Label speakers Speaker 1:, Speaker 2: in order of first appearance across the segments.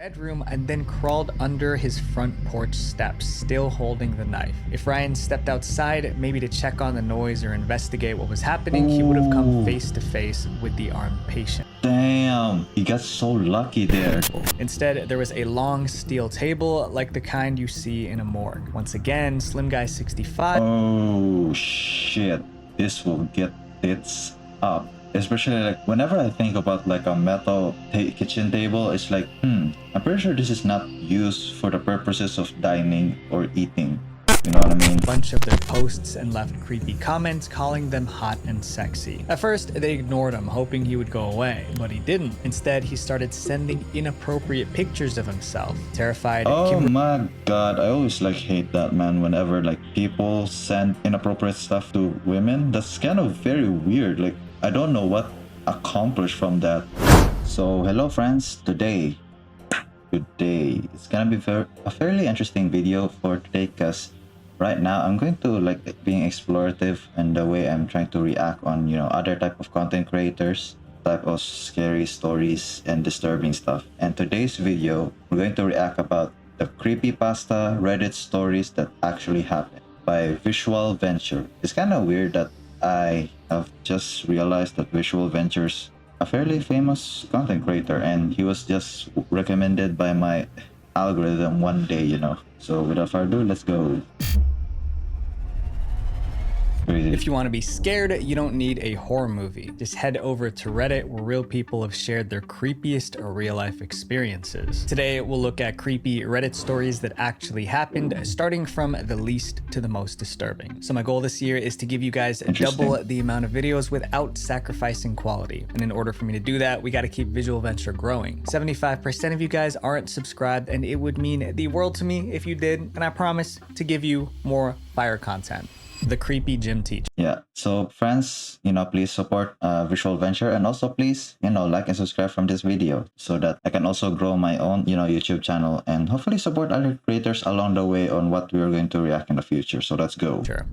Speaker 1: bedroom and then crawled under his front porch steps, still holding the knife. If Ryan stepped outside, maybe to check on the noise or investigate what was happening, he would have come face to face with the armed patient.
Speaker 2: Damn, he got so lucky there.
Speaker 1: Instead, there was a long steel table like the kind you see in a morgue. Once again, Slim Guy 65.
Speaker 2: Oh shit, this will get tits up. Especially like whenever I think about like a metal kitchen table, it's like, I'm pretty sure this is not used for the purposes of dining or eating. You know what I mean?
Speaker 1: Bunch of their posts and left creepy comments calling them hot and sexy. At first, they ignored him, hoping he would go away, but he didn't. Instead, he started sending inappropriate pictures of himself. Terrified,
Speaker 2: Oh my god, I always like hate that, man. Whenever like people send inappropriate stuff to women, that's kind of very weird. Like I don't know what accomplished from that. So hello friends, today it's gonna be a fairly interesting video for today, because right now I'm going to like being explorative in the way I'm trying to react on, you know, other type of content creators, type of scary stories and disturbing stuff. And today's video, we're going to react about the creepypasta Reddit stories that actually happened by Visual Venture. It's kind of weird that I have just realized that Visual Venture's a fairly famous content creator, and he was just recommended by my algorithm one day, you know. So without further ado, let's go.
Speaker 1: If you want to be scared, you don't need a horror movie. Just head over to Reddit, where real people have shared their creepiest or real-life experiences. Today, we'll look at creepy Reddit stories that actually happened, starting from the least to the most disturbing. So my goal this year is to give you guys double the amount of videos without sacrificing quality. And in order for me to do that, we got to keep Visual Venture growing. 75% of you guys aren't subscribed, and it would mean the world to me if you did, and I promise to give you more fire content. The creepy gym teacher.
Speaker 2: Yeah, so friends, you know, please support Visual Venture, and also please, you know, like and subscribe from this video so that I can also grow my own, you know, YouTube channel and hopefully support other creators along the way on what we are going to react in the future. So let's go.
Speaker 1: Sure.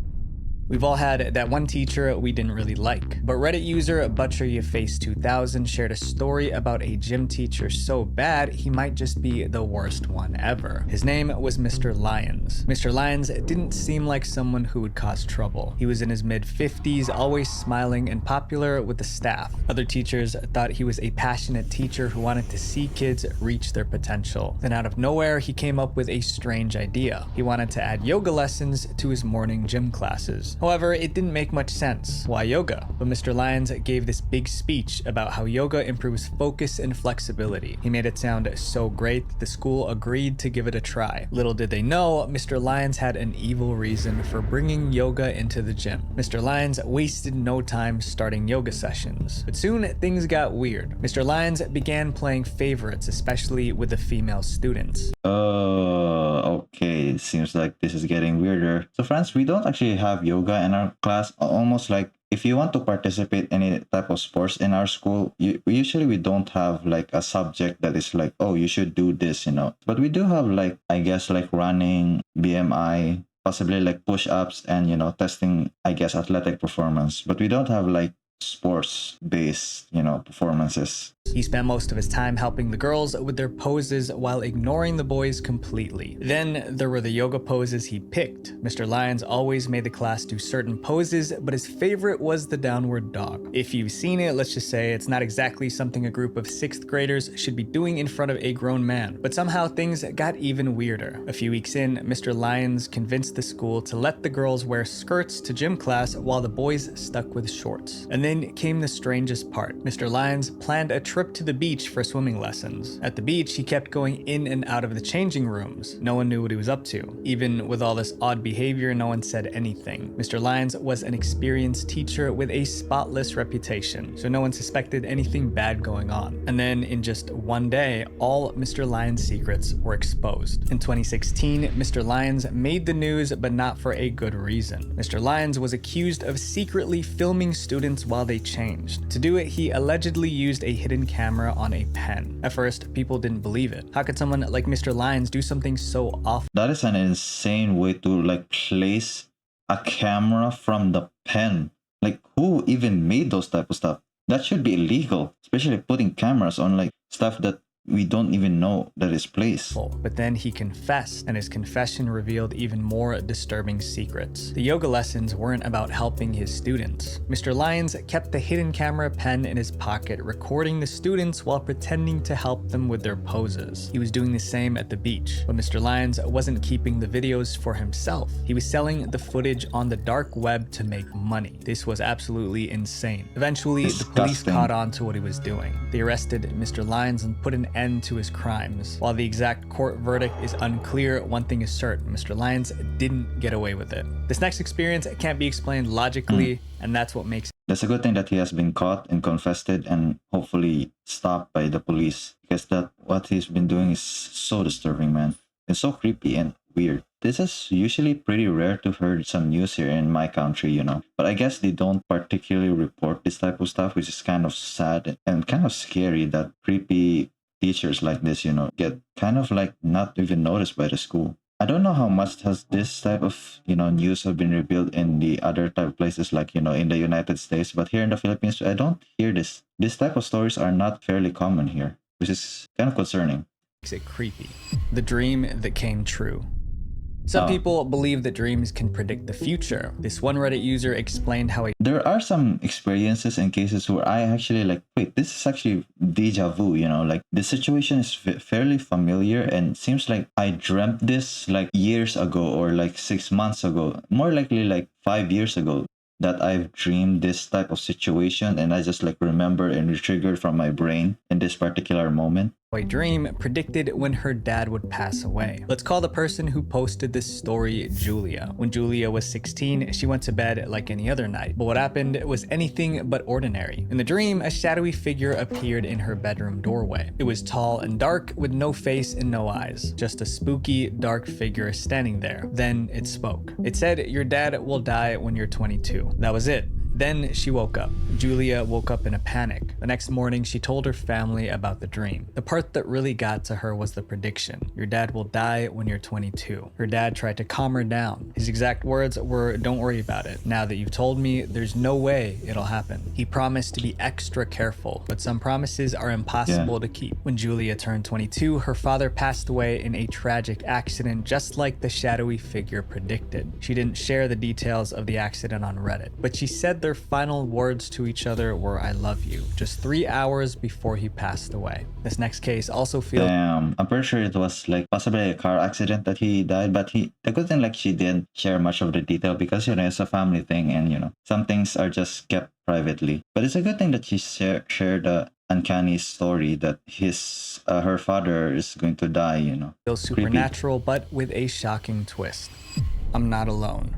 Speaker 1: We've all had that one teacher we didn't really like, but Reddit user ButcherYourFace2000 shared a story about a gym teacher so bad he might just be the worst one ever. His name was Mr. Lyons. Mr. Lyons didn't seem like someone who would cause trouble. He was in his mid-50s, always smiling and popular with the staff. Other teachers thought he was a passionate teacher who wanted to see kids reach their potential. Then out of nowhere, he came up with a strange idea. He wanted to add yoga lessons to his morning gym classes. However, it didn't make much sense. Why yoga? But Mr. Lyons gave this big speech about how yoga improves focus and flexibility. He made it sound so great that the school agreed to give it a try. Little did they know, Mr. Lyons had an evil reason for bringing yoga into the gym. Mr. Lyons wasted no time starting yoga sessions. But soon, things got weird. Mr. Lyons began playing favorites, especially with the female students.
Speaker 2: Okay, seems like this is getting weirder. So friends, we don't actually have yoga in our class. Almost like if you want to participate in any type of sports in our school, we don't have like a subject that is like, oh, you should do this, you know. But we do have like, I guess, like running, BMI, possibly like push-ups, and, you know, testing, I guess, athletic performance. But we don't have like sports based, you know, performances.
Speaker 1: He spent most of his time helping the girls with their poses while ignoring the boys completely. Then there were the yoga poses he picked. Mr. Lyons always made the class do certain poses, but his favorite was the downward dog. If you've seen it, let's just say it's not exactly something a group of 6th graders should be doing in front of a grown man. But somehow things got even weirder. A few weeks in, Mr. Lyons convinced the school to let the girls wear skirts to gym class while the boys stuck with shorts. And then came the strangest part. Mr. Lyons planned a trip to the beach for swimming lessons. At the beach, he kept going in and out of the changing rooms. No one knew what he was up to. Even with all this odd behavior, no one said anything. Mr. Lyons was an experienced teacher with a spotless reputation, so no one suspected anything bad going on. And then in just one day, all Mr. Lyons' secrets were exposed. In 2016, Mr. Lyons made the news, but not for a good reason. Mr. Lyons was accused of secretly filming students while they changed. To do it, he allegedly used a hidden camera on a pen. At first, people didn't believe it. How could someone like Mr. Lyons do something so awful?
Speaker 2: That is an insane way to like place a camera from the pen. Like, who even made those type of stuff? That should be illegal, especially putting cameras on like stuff that we don't even know that it's place.
Speaker 1: But then he confessed, and his confession revealed even more disturbing secrets. The yoga lessons weren't about helping his students. Mr. Lyons kept the hidden camera pen in his pocket, recording the students while pretending to help them with their poses. He was doing the same at the beach, but Mr. Lyons wasn't keeping the videos for himself. He was selling the footage on the dark web to make money. This was absolutely insane. Eventually, the police caught on to what he was doing. They arrested Mr. Lyons and put an end to his crimes. While the exact court verdict is unclear, one thing is certain: Mr. Lyons didn't get away with it. This next experience can't be explained logically, and that's what makes it.
Speaker 2: That's a good thing that he has been caught and confessed it and hopefully stopped by the police, because that what he's been doing is so disturbing, man. It's so creepy and weird. This is usually pretty rare to hear some news here in my country, you know. But I guess they don't particularly report this type of stuff, which is kind of sad and kind of scary that creepy teachers like this, you know, get kind of like not even noticed by the school. I don't know how much has this type of, you know, news have been revealed in the other type of places, like, you know, in the United States, but here in the Philippines, I don't hear this. This type of stories are not fairly common here, which is kind of concerning.
Speaker 1: Makes it creepy. The dream that came true. Some people believe that dreams can predict the future. This one Reddit user explained how
Speaker 2: there are some experiences and cases where I actually like, wait, this is actually deja vu, you know, like the situation is fairly familiar and seems like I dreamt this like years ago or like 6 months ago, more likely like 5 years ago, that I've dreamed this type of situation, and I just like remember and triggered from my brain in this particular moment.
Speaker 1: a dream predicted when her dad would pass away. Let's call the person who posted this story Julia. When Julia was 16, she went to bed like any other night, but what happened was anything but ordinary. In the dream, a shadowy figure appeared in her bedroom doorway. It was tall and dark with no face and no eyes, just a spooky, dark figure standing there. Then it spoke. It said, "Your dad will die when you're 22. That was it. Then she woke up. Julia woke up in a panic. The next morning, she told her family about the dream. The part that really got to her was the prediction. Your dad will die when you're 22. Her dad tried to calm her down. His exact words were, "Don't worry about it. Now that you've told me, there's no way it'll happen." He promised to be extra careful, but some promises are impossible to keep. When Julia turned 22, her father passed away in a tragic accident, just like the shadowy figure predicted. She didn't share the details of the accident on Reddit, but she said their final words to each other were, "I love you," just 3 hours before he passed away. This next case also feels...
Speaker 2: Damn, I'm pretty sure it was like possibly a car accident that he died, but the good thing, like, she didn't share much of the detail because, you know, it's a family thing and, you know, some things are just kept privately. But it's a good thing that she shared the uncanny story that her father is going to die, you know.
Speaker 1: Feels supernatural, but with a shocking twist. I'm not alone.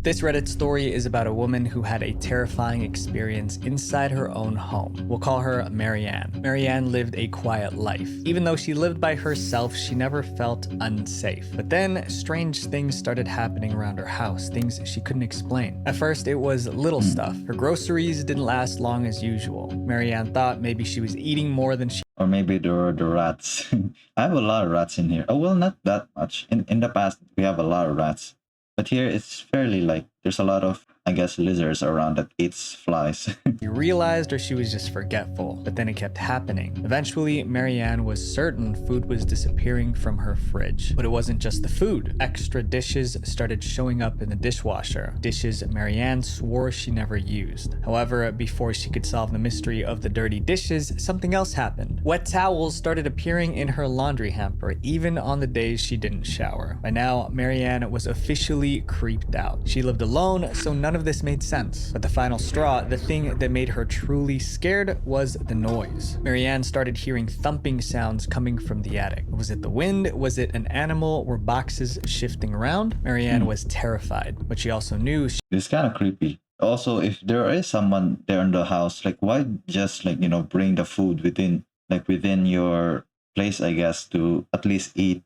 Speaker 1: This Reddit story is about a woman who had a terrifying experience inside her own home. We'll call her Marianne. Marianne lived a quiet life. Even though she lived by herself, she never felt unsafe. But then strange things started happening around her house, things she couldn't explain. At first, it was little stuff. Her groceries didn't last long as usual. Marianne thought maybe she was eating more than she...
Speaker 2: Or maybe there were the rats. I have a lot of rats in here. Oh, well, not that much. In the past, we have a lot of rats. But here it's fairly like there's a lot of, I guess, lizards around that eats flies.
Speaker 1: She realized, or she was just forgetful, but then it kept happening. Eventually, Marianne was certain food was disappearing from her fridge. But it wasn't just the food. Extra dishes started showing up in the dishwasher. Dishes Marianne swore she never used. However, before she could solve the mystery of the dirty dishes, something else happened. Wet towels started appearing in her laundry hamper, even on the days she didn't shower. By now, Marianne was officially creeped out. She lived alone, so none of this made sense. But the final straw, the thing that made her truly scared, was the noise. Marianne started hearing thumping sounds coming from the attic. Was it the wind? Was it an animal? Were boxes shifting around? Marianne was terrified, but she also knew
Speaker 2: It's kind of creepy. Also, if there is someone there in the house, like, why just, like, you know, bring the food within your place, I guess, to at least eat.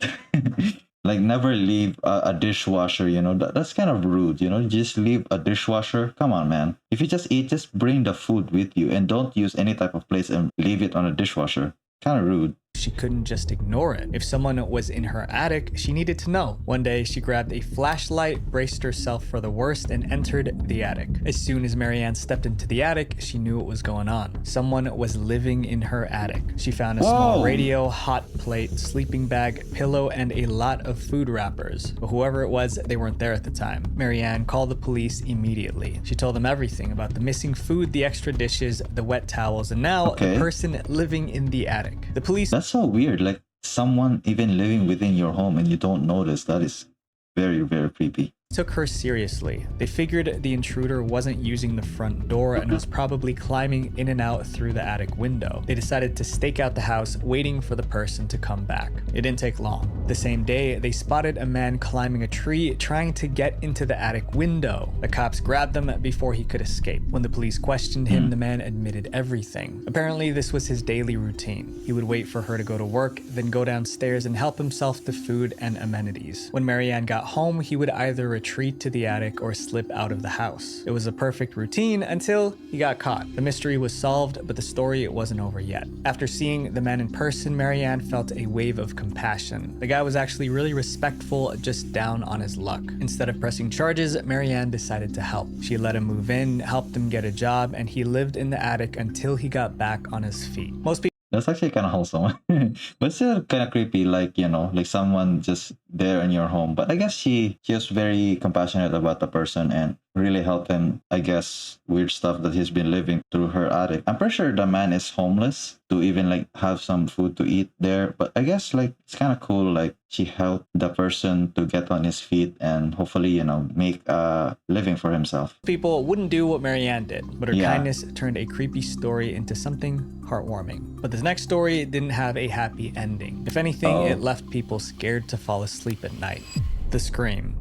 Speaker 2: Like, never leave a dishwasher, you know. That's kind of rude, you know. Just leave a dishwasher. Come on, man. If you just eat, just bring the food with you and don't use any type of place and leave it on a dishwasher. Kind of rude.
Speaker 1: she couldn't just ignore it. If someone was in her attic, she needed to know. One day, she grabbed a flashlight, braced herself for the worst, and entered the attic. As soon as Marianne stepped into the attic, she knew what was going on. Someone was living in her attic. She found a small radio, hot plate, sleeping bag, pillow, and a lot of food wrappers. But whoever it was, they weren't there at the time. Marianne called the police immediately. She told them everything about the missing food, the extra dishes, the wet towels, and now the person living in the attic. The police—
Speaker 2: That's so weird. Like someone even living within your home and you don't notice. That is very, very creepy.
Speaker 1: took her seriously. They figured the intruder wasn't using the front door and was probably climbing in and out through the attic window. They decided to stake out the house, waiting for the person to come back. It didn't take long. The same day, they spotted a man climbing a tree, trying to get into the attic window. The cops grabbed him before he could escape. When the police questioned him, the man admitted everything. Apparently, this was his daily routine. He would wait for her to go to work, then go downstairs and help himself to food and amenities. When Marianne got home, he would either retreat to the attic or slip out of the house. It was a perfect routine until he got caught. The mystery was solved, but the story wasn't over yet. After seeing the man in person, Marianne felt a wave of compassion. The guy was actually really respectful, just down on his luck. Instead of pressing charges, Marianne decided to help. She let him move in, helped him get a job, and he lived in the attic until he got back on his feet. Most people—
Speaker 2: That's actually kind of wholesome, but still kind of creepy. Like, you know, like someone just there in your home. But I guess she was very compassionate about the person and really helped him. I guess weird stuff that he's been living through her attic. I'm pretty sure the man is homeless to even like have some food to eat there. But I guess like it's kind of cool. Like she helped the person to get on his feet and hopefully, you know, make a living for himself.
Speaker 1: People wouldn't do what Marianne did, but her kindness turned a creepy story into something heartwarming. But this next story didn't have a happy ending. If anything, it left people scared to fall asleep at night. The Scream.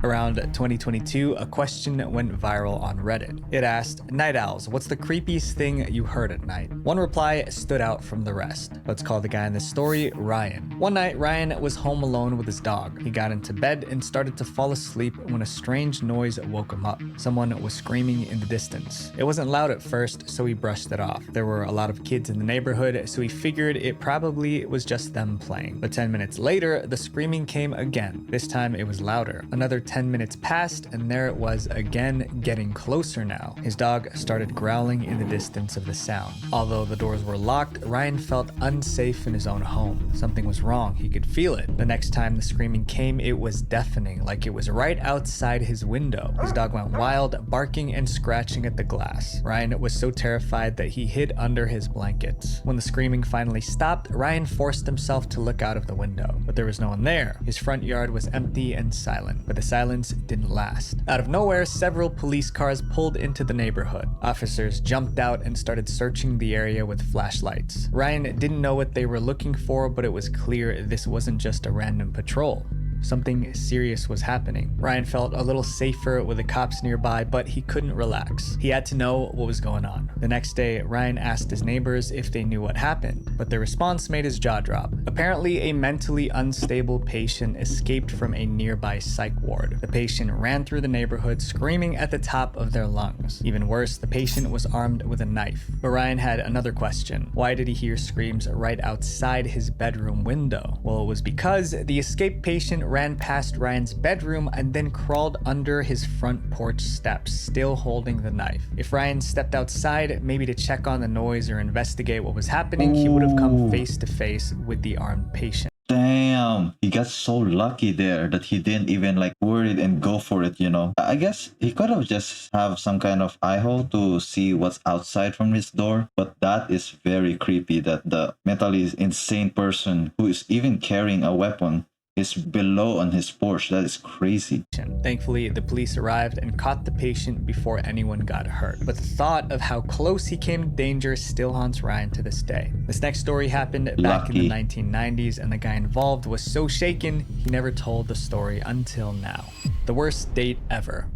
Speaker 1: Around 2022, a question went viral on Reddit. It asked, "Night owls, what's the creepiest thing you heard at night?" One reply stood out from the rest. Let's call the guy in this story Ryan. One night, Ryan was home alone with his dog. He got into bed and started to fall asleep when a strange noise woke him up. Someone was screaming in the distance. It wasn't loud at first, so he brushed it off. There were a lot of kids in the neighborhood, so he figured it probably was just them playing. But 10 minutes later, the screaming came again. This time it was louder. Another 10 minutes passed, and there it was again, getting closer now. His dog started growling in the distance of the sound. Although the doors were locked, Ryan felt unsafe in his own home. Something was wrong. He could feel it. The next time the screaming came, it was deafening, like it was right outside his window. His dog went wild, barking and scratching at the glass. Ryan was so terrified that he hid under his blankets. When the screaming finally stopped, Ryan forced himself to look out of the window, but there was no one there. His front yard was empty and silent, but the silence didn't last. Out of nowhere, several police cars pulled into the neighborhood. Officers jumped out and started searching the area with flashlights. Ryan didn't know what they were looking for, but it was clear this wasn't just a random patrol. Something serious was happening. Ryan felt a little safer with the cops nearby, but he couldn't relax. He had to know what was going on. The next day, Ryan asked his neighbors if they knew what happened, but their response made his jaw drop. Apparently, a mentally unstable patient escaped from a nearby psych ward. The patient ran through the neighborhood, screaming at the top of their lungs. Even worse, the patient was armed with a knife. But Ryan had another question. Why did he hear screams right outside his bedroom window? Well, it was because the escaped patient ran past Ryan's bedroom and then crawled under his front porch steps, still holding the knife. If Ryan stepped outside, maybe to check on the noise or investigate what was happening, he would have come face to face with the armed patient.
Speaker 2: Damn, he got so lucky there that he didn't even like worry and go for it, you know. I guess he could have just have some kind of eye hole to see what's outside from his door, but that is very creepy that the mentally insane person who is even carrying a weapon is below on his porch. That is crazy.
Speaker 1: Thankfully, the police arrived and caught the patient before anyone got hurt. But the thought of how close he came to danger still haunts Ryan to this day. This next story happened back in the 1990s, and the guy involved was so shaken, he never told the story until now. The worst date ever.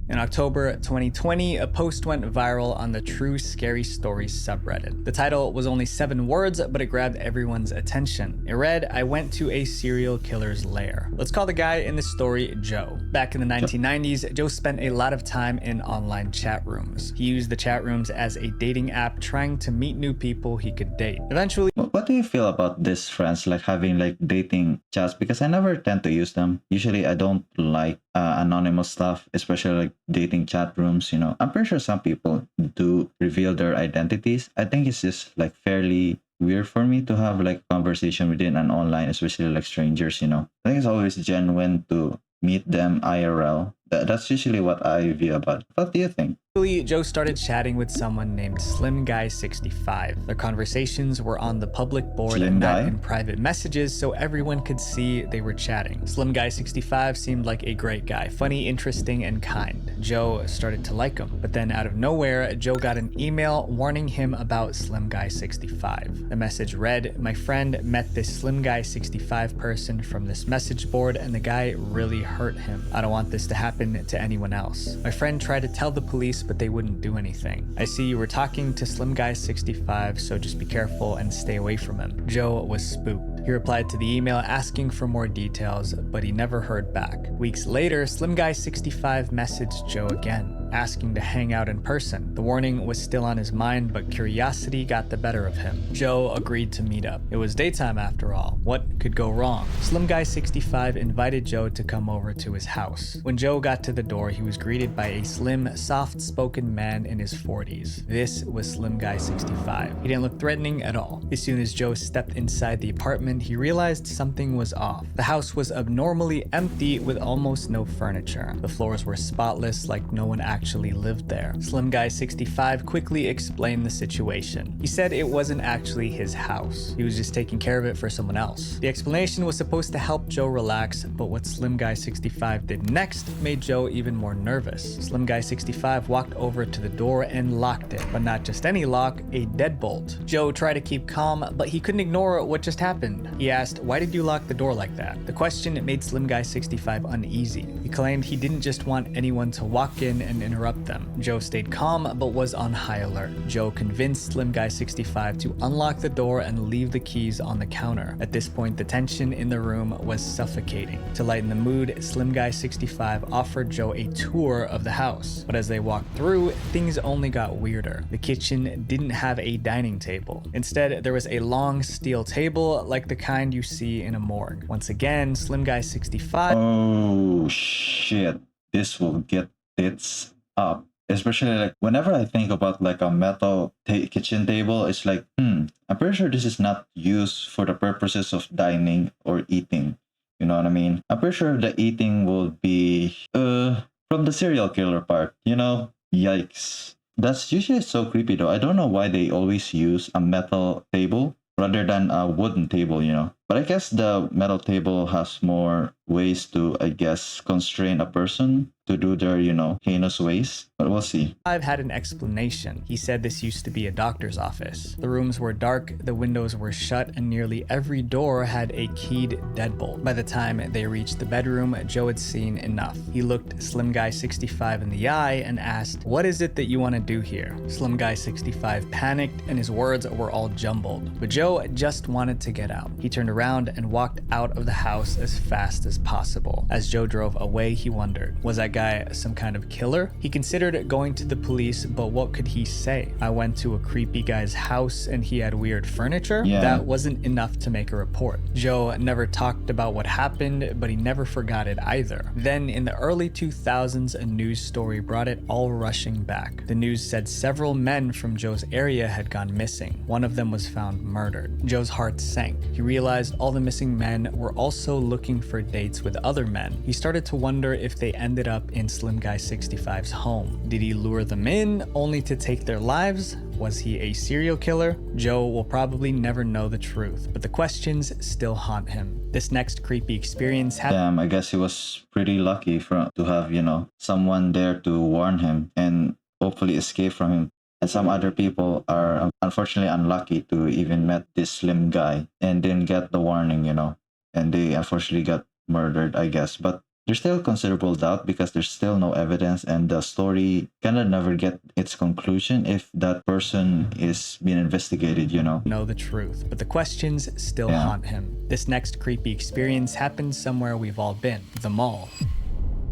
Speaker 1: In October 2020, a post went viral on the True Scary Stories subreddit. The title was only 7 words, but it grabbed everyone's attention. It read, "I went to a serial killer's lair." Let's call the guy in the story Joe. Back in the 1990s, Joe spent a lot of time in online chat rooms. He used the chat rooms as a dating app, trying to meet new people he could date. Eventually—
Speaker 2: What what do you feel about this friends like having like dating chats? Because I never tend to use them. Usually I don't like anonymous stuff, especially like dating chat rooms, you know. I'm pretty sure some people do reveal their identities. I think it's just like fairly weird for me to have like conversation within an online, especially like strangers, you know. I think it's always genuine to meet them IRL. That's usually what I view about it. What do you think?
Speaker 1: Joe started chatting with someone named Slim Guy 65. Their conversations were on the public board
Speaker 2: Slim
Speaker 1: and not
Speaker 2: Guy?
Speaker 1: in private messages, so everyone could see they were chatting. Slim Guy 65 seemed like a great guy, funny, interesting, and kind. Joe started to like him, but then out of nowhere, Joe got an email warning him about Slim Guy 65. The message read, "My friend met this Slim Guy 65 person from this message board, and the guy really hurt him. I don't want this to happen to anyone else. My friend tried to tell the police, but they wouldn't do anything. I see you were talking to Slim Guy 65, so just be careful and stay away from him." Joe was spooked. He replied to the email asking for more details, but he never heard back. Weeks later, Slim Guy 65 messaged Joe again, asking to hang out in person. The warning was still on his mind, but curiosity got the better of him. Joe agreed to meet up. It was daytime after all. What could go wrong? Slim Guy 65 invited Joe to come over to his house. When Joe got to the door, he was greeted by a slim, soft-spoken man in his 40s. This was Slim Guy 65. He didn't look threatening at all. As soon as Joe stepped inside the apartment, he realized something was off. The house was abnormally empty with almost no furniture. The floors were spotless, like no one actually lived there. Slim Guy 65 quickly explained the situation. He said it wasn't actually his house. He was just taking care of it for someone else. The explanation was supposed to help Joe relax, but what Slim Guy 65 did next made Joe even more nervous. Slim Guy 65 walked over to the door and locked it, but not just any lock, a deadbolt. Joe tried to keep calm, but he couldn't ignore what just happened. He asked, "Why did you lock the door like that?" The question made Slim Guy 65 uneasy. He claimed he didn't just want anyone to walk in and interrupt them. Joe stayed calm, but was on high alert. Joe convinced Slim Guy 65 to unlock the door and leave the keys on the counter. At this point, the tension in the room was suffocating. To lighten the mood, Slim Guy 65 offered Joe a tour of the house. But as they walked through, things only got weirder. The kitchen didn't have a dining table. Instead, there was a long steel table like the kind you see in a morgue. Once again, Slim Guy 65
Speaker 2: Oh shit. This will get tits up. Especially like whenever I think about like a metal kitchen table, it's like, I'm pretty sure this is not used for the purposes of dining or eating. You know what I mean? I'm pretty sure the eating will be from the serial killer part, you know? Yikes. That's usually so creepy though. I don't know why they always use a metal table rather than a wooden table, you know? But I guess the metal table has more ways to, I guess, constrain a person to do their, you know, heinous ways. But we'll see.
Speaker 1: had an explanation. He said this used to be a doctor's office. The rooms were dark, the windows were shut, and nearly every door had a keyed deadbolt. By the time they reached the bedroom, Joe had seen enough. He looked Slim Guy 65 in the eye and asked, "What is it that you want to do here?" Slim Guy 65 panicked and his words were all jumbled. But Joe just wanted to get out. He turned around and walked out of the house as fast as possible. As Joe drove away, he wondered, was that guy some kind of killer? He considered going to the police, but what could he say? I went to a creepy guy's house and he had weird furniture?
Speaker 2: Yeah.
Speaker 1: That wasn't enough to make a report. Joe never talked about what happened, but he never forgot it either. Then in the early 2000s, a news story brought it all rushing back. The news said several men from Joe's area had gone missing. One of them was found murdered. Joe's heart sank. He realized all the missing men were also looking for dates with other men. He started to wonder if they ended up in Slim Guy 65's home. Did he lure them in only to take their lives? Was he a serial killer? Joe will probably never know the truth, but the questions still haunt him. This next creepy experience happened.
Speaker 2: Damn, I guess he was pretty lucky to have, you know, someone there to warn him and hopefully escape from him. And some other people are unfortunately unlucky to even met this slim guy and didn't get the warning, you know, and they unfortunately got murdered, I guess. But there's still considerable doubt because there's still no evidence and the story kind of never get its conclusion if that person is being investigated, you know.
Speaker 1: Know the truth, but the questions still haunt him. This next creepy experience happened somewhere we've all been, the mall.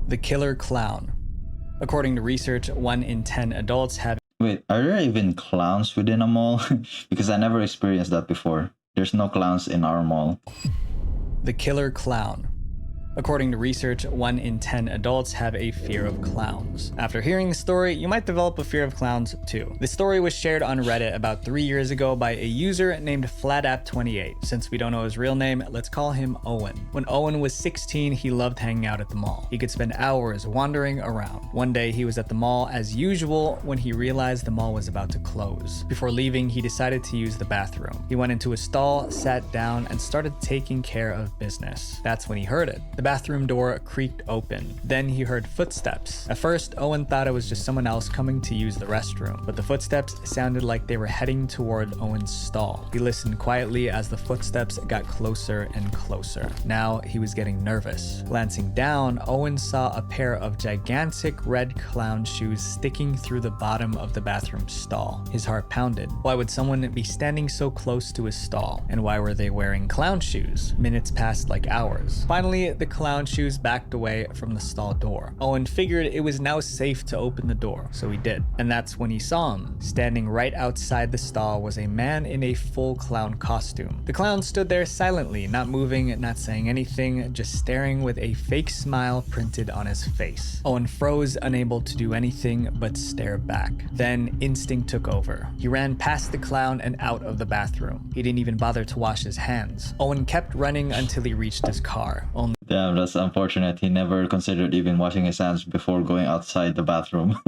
Speaker 1: The killer clown. According to research, 1 in 10 adults have
Speaker 2: Wait, are there even clowns within a mall? Because I never experienced that before. there's no clowns in our mall.
Speaker 1: The killer clown. According to research, 1 in 10 adults have a fear of clowns. After hearing the story, you might develop a fear of clowns too. The story was shared on Reddit about 3 years ago by a user named FlatApp28. Since we don't know his real name, let's call him Owen. When Owen was 16, he loved hanging out at the mall. He could spend hours wandering around. One day, he was at the mall as usual when he realized the mall was about to close. Before leaving, he decided to use the bathroom. He went into a stall, sat down, and started taking care of business. That's when he heard it. The bathroom door creaked open. Then he heard footsteps. At first, Owen thought it was just someone else coming to use the restroom, but the footsteps sounded like they were heading toward Owen's stall. He listened quietly as the footsteps got closer and closer. Now he was getting nervous. Glancing down, Owen saw a pair of gigantic red clown shoes sticking through the bottom of the bathroom stall. His heart pounded. Why would someone be standing so close to his stall? And why were they wearing clown shoes? Minutes passed like hours. Finally, the clown shoes backed away from the stall door. Owen figured it was now safe to open the door, so he did. And that's when he saw him. Standing right outside the stall was a man in a full clown costume. The clown stood there silently, not moving, not saying anything, just staring with a fake smile printed on his face. Owen froze, unable to do anything but stare back. Then instinct took over. He ran past the clown and out of the bathroom. He didn't even bother to wash his hands. Owen kept running until he reached his car. Only
Speaker 2: Damn, that's unfortunate. He never considered even washing his hands before going outside the bathroom.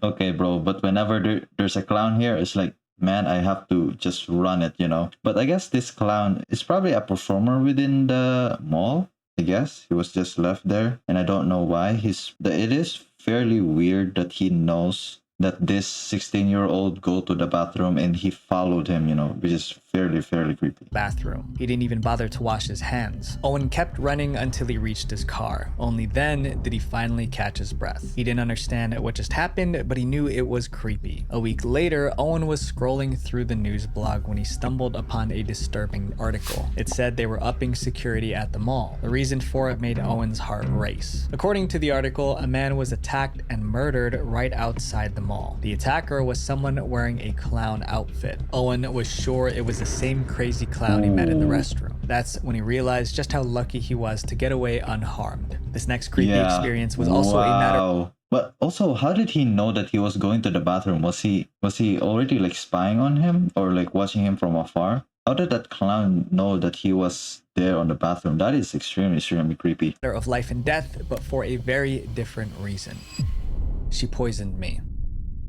Speaker 2: Okay, bro, but whenever there's a clown here, it's like, man, I have to just run it, you know? But I guess this clown is probably a performer within the mall. I guess he was just left there, and I don't know why. It is fairly weird that he knows that this 16-year-old go to the bathroom and he followed him, you know, which is fairly creepy.
Speaker 1: bathroom. He didn't even bother to wash his hands. Owen kept running until he reached his car. Only then did he finally catch his breath. He didn't understand what just happened, but he knew it was creepy. A week later, Owen was scrolling through the news blog when he stumbled upon a disturbing article. It said they were upping security at the mall. The reason for it made Owen's heart race. According to the article, a man was attacked and murdered right outside the mall. The attacker was someone wearing a clown outfit. Owen was sure it was the same crazy clown he met in the restroom. That's when he realized just how lucky he was to get away unharmed. This next creepy experience was also a matter.
Speaker 2: But also, how did he know that he was going to the bathroom? Was he already like spying on him or like watching him from afar? How did that clown know that he was there on the bathroom? That is extremely creepy.
Speaker 1: Of life and death, but for a very different reason. She poisoned me.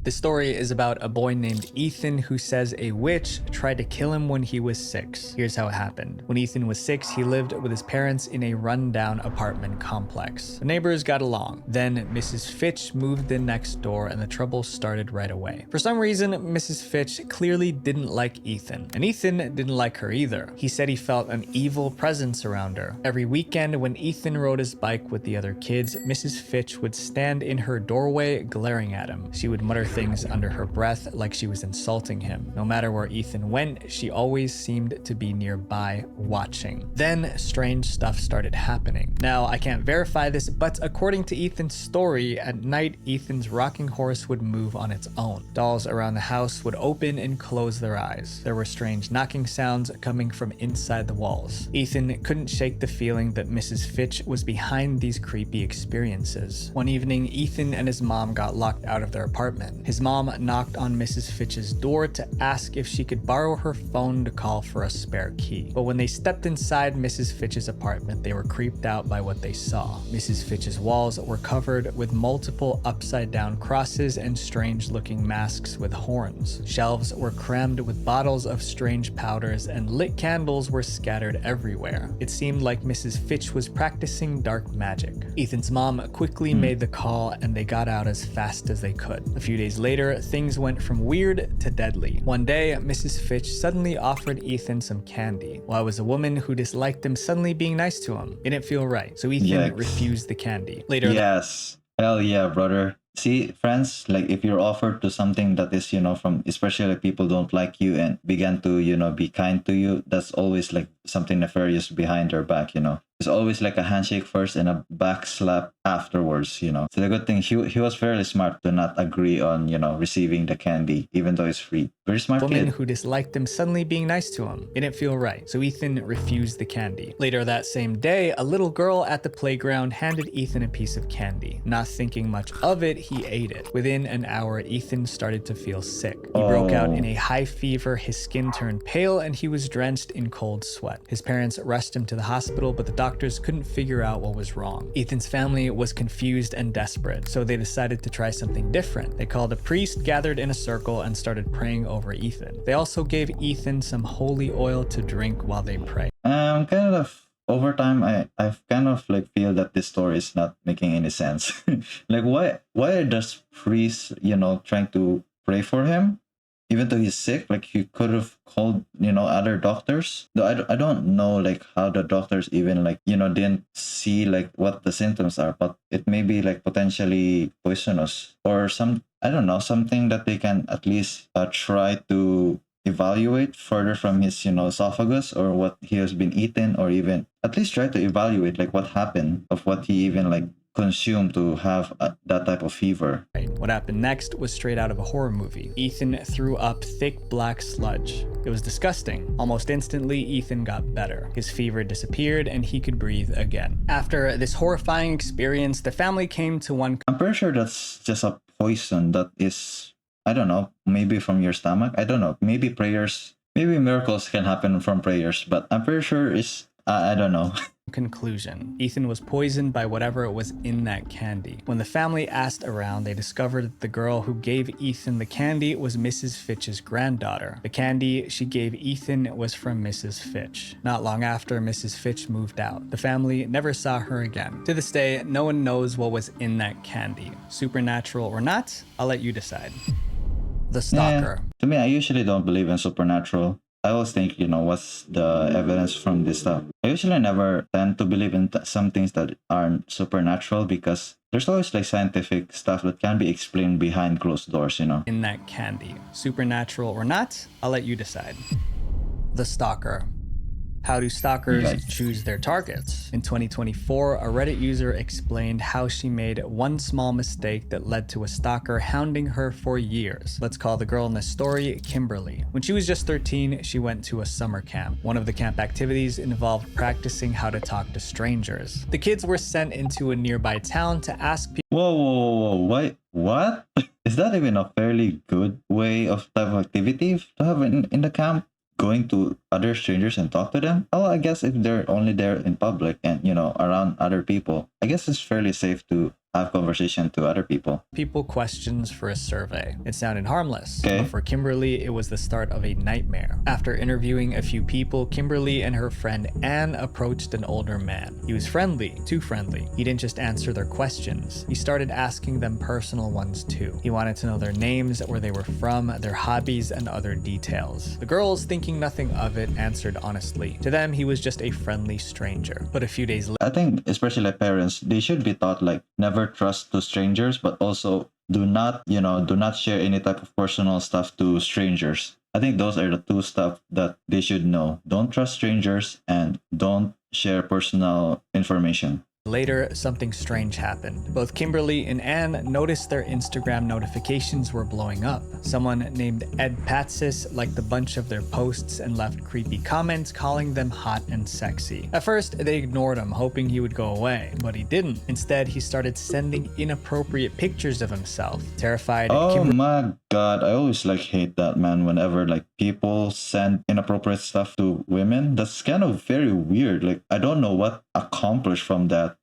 Speaker 1: The story is about a boy named Ethan who says a witch tried to kill him when he was 6. Here's how it happened. When Ethan was 6, he lived with his parents in a rundown apartment complex. The neighbors got along. Then Mrs. Fitch moved in next door and the trouble started right away. For some reason, Mrs. Fitch clearly didn't like Ethan, and Ethan didn't like her either. He said he felt an evil presence around her. Every weekend when Ethan rode his bike with the other kids, Mrs. Fitch would stand in her doorway glaring at him. She would mutter things under her breath like she was insulting him. No matter where Ethan went, she always seemed to be nearby watching. Then strange stuff started happening. Now, I can't verify this, but according to Ethan's story, at night Ethan's rocking horse would move on its own. Dolls around the house would open and close their eyes. There were strange knocking sounds coming from inside the walls. Ethan couldn't shake the feeling that Mrs. Fitch was behind these creepy experiences. One evening, Ethan and his mom got locked out of their apartment. His mom knocked on Mrs. Fitch's door to ask if she could borrow her phone to call for a spare key. But when they stepped inside Mrs. Fitch's apartment, they were creeped out by what they saw. Mrs. Fitch's walls were covered with multiple upside-down crosses and strange-looking masks with horns. Shelves were crammed with bottles of strange powders, and lit candles were scattered everywhere. It seemed like Mrs. Fitch was practicing dark magic. Ethan's mom quickly made the call, and they got out as fast as they could. A few days later, things went from weird to deadly. One day, Mrs. Fitch suddenly offered Ethan some candy. Why was a woman who disliked him suddenly being nice to him? It didn't feel right, so Ethan refused the candy. Later,
Speaker 2: yes. Hell yeah, brother. See, friends, like if you're offered to something that is, from especially like people don't like you and began to, be kind to you, that's always like something nefarious behind their back. It's always like a handshake first and a back slap afterwards. So the good thing, he was fairly smart to not agree on, receiving the candy, even though it's free. Very smart
Speaker 1: Woman
Speaker 2: kid.
Speaker 1: who disliked him suddenly being nice to him. It didn't feel right, so Ethan refused the candy. Later that same day, a little girl at the playground handed Ethan a piece of candy. Not thinking much of it, he ate it. Within an hour, Ethan started to feel sick. He broke out in a high fever, his skin turned pale, and he was drenched in cold sweat. His parents rushed him to the hospital, but the doctors couldn't figure out what was wrong. Ethan's family was confused and desperate, so they decided to try something different. They called a priest, gathered in a circle, and started praying over Ethan. They also gave Ethan some holy oil to drink while they prayed.
Speaker 2: Kind of over time, I've kind of like feel that this story is not making any sense. Like why does priest, trying to pray for him? Even though he's sick, like he could have called, other doctors. Though I don't know like how the doctors even like, didn't see like what the symptoms are, but it may be like potentially poisonous or I don't know, something that they can at least try to evaluate further from his, esophagus or what he has been eaten, or even at least try to evaluate like what happened of what he even like consumed to have that type of fever.
Speaker 1: What happened next was straight out of a horror movie. Ethan threw up thick black sludge. It was disgusting. Almost instantly, Ethan got better. His fever disappeared and he could breathe again. After this horrifying experience, the family came to one.
Speaker 2: I'm pretty sure that's just a poison that is, I don't know, maybe from your stomach. I don't know. Maybe prayers, maybe miracles can happen from prayers, but I'm pretty sure it's, I don't know.
Speaker 1: Conclusion. Ethan was poisoned by whatever was in that candy. When the family asked around, they discovered that the girl who gave Ethan the candy was Mrs. Fitch's granddaughter. The candy she gave Ethan was from Mrs. Fitch. Not long after, Mrs. Fitch moved out. The family never saw her again. To this day, no one knows what was in that candy. Supernatural or not, I'll let you decide. The Stalker.
Speaker 2: Yeah, to me, I usually don't believe in supernatural. I always think, what's the evidence from this stuff? I usually never tend to believe in some things that aren't supernatural because there's always like scientific stuff that can be explained behind closed doors.
Speaker 1: In that candy. Supernatural or not, I'll let you decide. The Stalker. How do stalkers choose their targets? In 2024, a Reddit user explained how she made one small mistake that led to a stalker hounding her for years. Let's call the girl in the story Kimberly. When she was just 13, she went to a summer camp. One of the camp activities involved practicing how to talk to strangers. The kids were sent into a nearby town to ask people.
Speaker 2: Whoa. Wait, what? Is that even a fairly good way of type of activity to have in the camp? Going to other strangers and talk to them? Oh, I guess if they're only there in public and, around other people, I guess it's fairly safe to have conversation to other people.
Speaker 1: People questions for a survey. It sounded harmless,
Speaker 2: Okay.
Speaker 1: but for Kimberly, it was the start of a nightmare. After interviewing a few people, Kimberly and her friend Anne approached an older man. He was friendly, too friendly. He didn't just answer their questions. He started asking them personal ones too. He wanted to know their names, where they were from, their hobbies, and other details. The girls, thinking nothing of it, answered honestly. To them, he was just a friendly stranger. But a few days later,
Speaker 2: I think especially parents, they should be taught like never trust to strangers, but also do not share any type of personal stuff to strangers. I think those are the two stuff that they should know. Don't trust strangers and don't share personal information.
Speaker 1: Later, something strange happened. Both Kimberly and Anne noticed their Instagram notifications were blowing up. Someone named Ed Patsis liked a bunch of their posts and left creepy comments calling them hot and sexy. At first, they ignored him, hoping he would go away, but he didn't. Instead, he started sending inappropriate pictures of himself. Terrified,
Speaker 2: Oh my god, I always like hate that, man, whenever like people send inappropriate stuff to women. That's kind of very weird. Like I don't know what accomplished from that.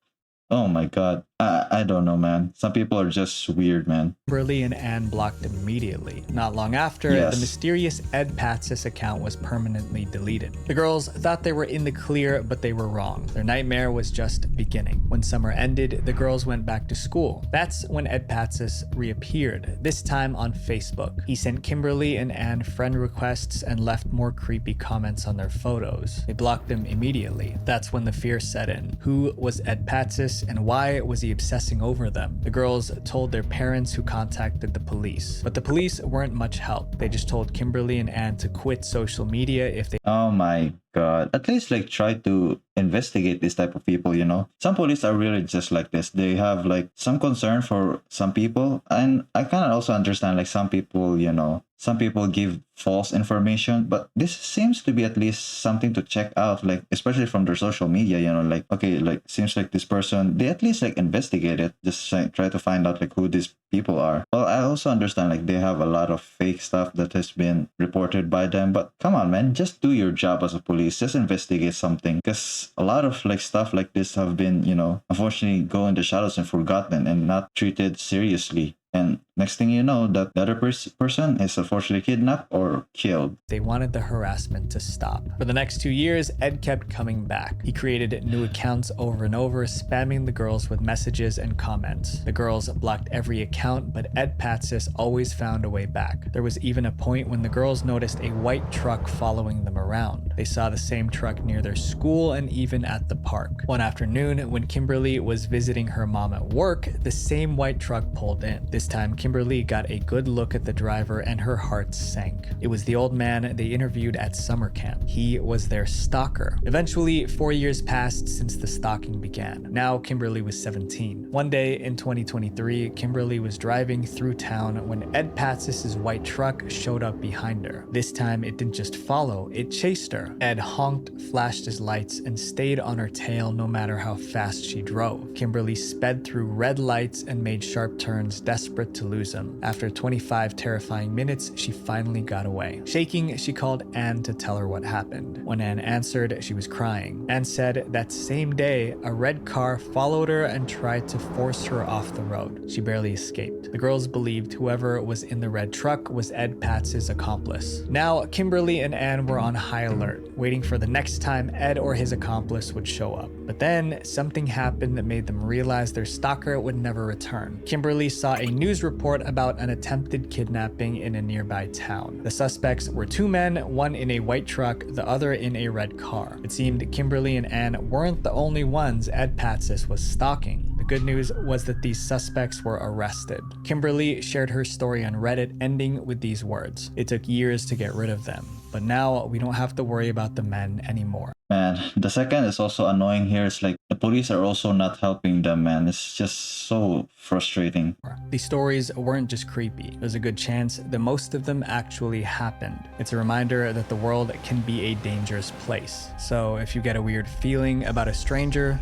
Speaker 2: Oh my god. I don't know, man. Some people are just weird, man.
Speaker 1: Kimberly and Anne blocked immediately. Not long after,
Speaker 2: Yes.
Speaker 1: the mysterious Ed Patsis account was permanently deleted. The girls thought they were in the clear, but they were wrong. Their nightmare was just beginning. When summer ended, the girls went back to school. That's when Ed Patsis reappeared, this time on Facebook. He sent Kimberly and Anne friend requests and left more creepy comments on their photos. They blocked them immediately. That's when the fear set in. Who was Ed Patsis and why was he busy obsessing over them. The girls told their parents, who contacted the police. But the police weren't much help. They just told Kimberly and Anne to quit social media if they
Speaker 2: Oh my god. At least like try to investigate this type of people, you know. Some police are really just like this. They have like some concern for some people. And I kind of also understand like some people, you know, some people give false information, but this seems to be at least something to check out, like especially from their social media, you know, like okay, like seems like this person, they at least like investigate it, just like, try to find out like who these people are. Well, I also understand like they have a lot of fake stuff that has been reported by them, but come on, man, just do your job as a police, just investigate something, because a lot of like stuff like this have been, you know, unfortunately go in the shadows and forgotten and not treated seriously. And next thing you know, that the other person is unfortunately kidnapped or killed.
Speaker 1: They wanted the harassment to stop. For the next 2 years, Ed kept coming back. He created new accounts over and over, spamming the girls with messages and comments. The girls blocked every account, but Ed Patsis always found a way back. There was even a point when the girls noticed a white truck following them around. They saw the same truck near their school and even at the park. One afternoon, when Kimberly was visiting her mom at work, the same white truck pulled in. This time, Kimberly got a good look at the driver and her heart sank. It was the old man they interviewed at summer camp. He was their stalker. Eventually, 4 years passed since the stalking began. Now, Kimberly was 17. One day in 2023, Kimberly was driving through town when Ed Patsis' white truck showed up behind her. This time, it didn't just follow, it chased her. Ed honked, flashed his lights, and stayed on her tail no matter how fast she drove. Kimberly sped through red lights and made sharp turns, desperate to lose him. After 25 terrifying minutes, she finally got away. Shaking, she called Anne to tell her what happened. When Anne answered, she was crying. Anne said that same day, a red car followed her and tried to force her off the road. She barely escaped. The girls believed whoever was in the red truck was Ed Patsis' accomplice. Now, Kimberly and Anne were on high alert, waiting for the next time Ed or his accomplice would show up. But then, something happened that made them realize their stalker would never return. Kimberly saw a news report about an attempted kidnapping in a nearby town. The suspects were two men, one in a white truck, the other in a red car. It seemed Kimberly and Anne weren't the only ones Ed Patsis was stalking. The good news was that these suspects were arrested. Kimberly shared her story on Reddit, ending with these words: "It took years to get rid of them, but now we don't have to worry about the men anymore."
Speaker 2: Man, the second is also annoying here. It's like the police are also not helping them, man. It's just so frustrating.
Speaker 1: These stories weren't just creepy. There's a good chance that most of them actually happened. It's a reminder that the world can be a dangerous place. So if you get a weird feeling about a stranger,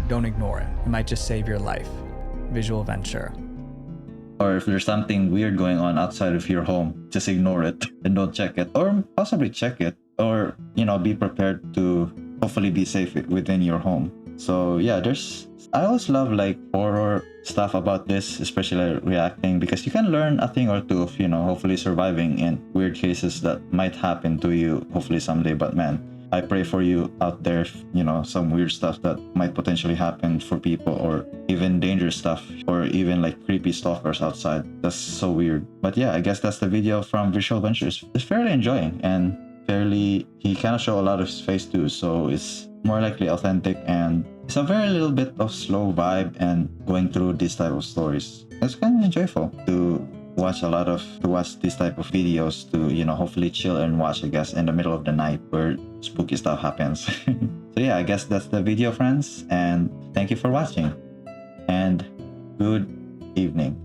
Speaker 1: don't ignore it. It might just save your life. Visual Venture.
Speaker 2: Or if there's something weird going on outside of your home, just ignore it and don't check it. Or possibly check it. Or, you know, be prepared to hopefully be safe within your home. So yeah, I always love like horror stuff about this, especially like, reacting, because you can learn a thing or two of, you know, hopefully surviving in weird cases that might happen to you hopefully someday. But man, I pray for you out there, you know, some weird stuff that might potentially happen for people, or even dangerous stuff, or even like creepy stalkers outside. That's so weird. But yeah, I guess that's the video from Visual Ventures. It's fairly enjoying, and he kind of show a lot of his face too, so it's more likely authentic, and it's a very little bit of slow vibe and going through these type of stories. It's kind of enjoyable to watch these type of videos, to, you know, hopefully chill and watch, I guess, in the middle of the night where spooky stuff happens. So yeah, I guess that's the video, friends, and thank you for watching, and good evening.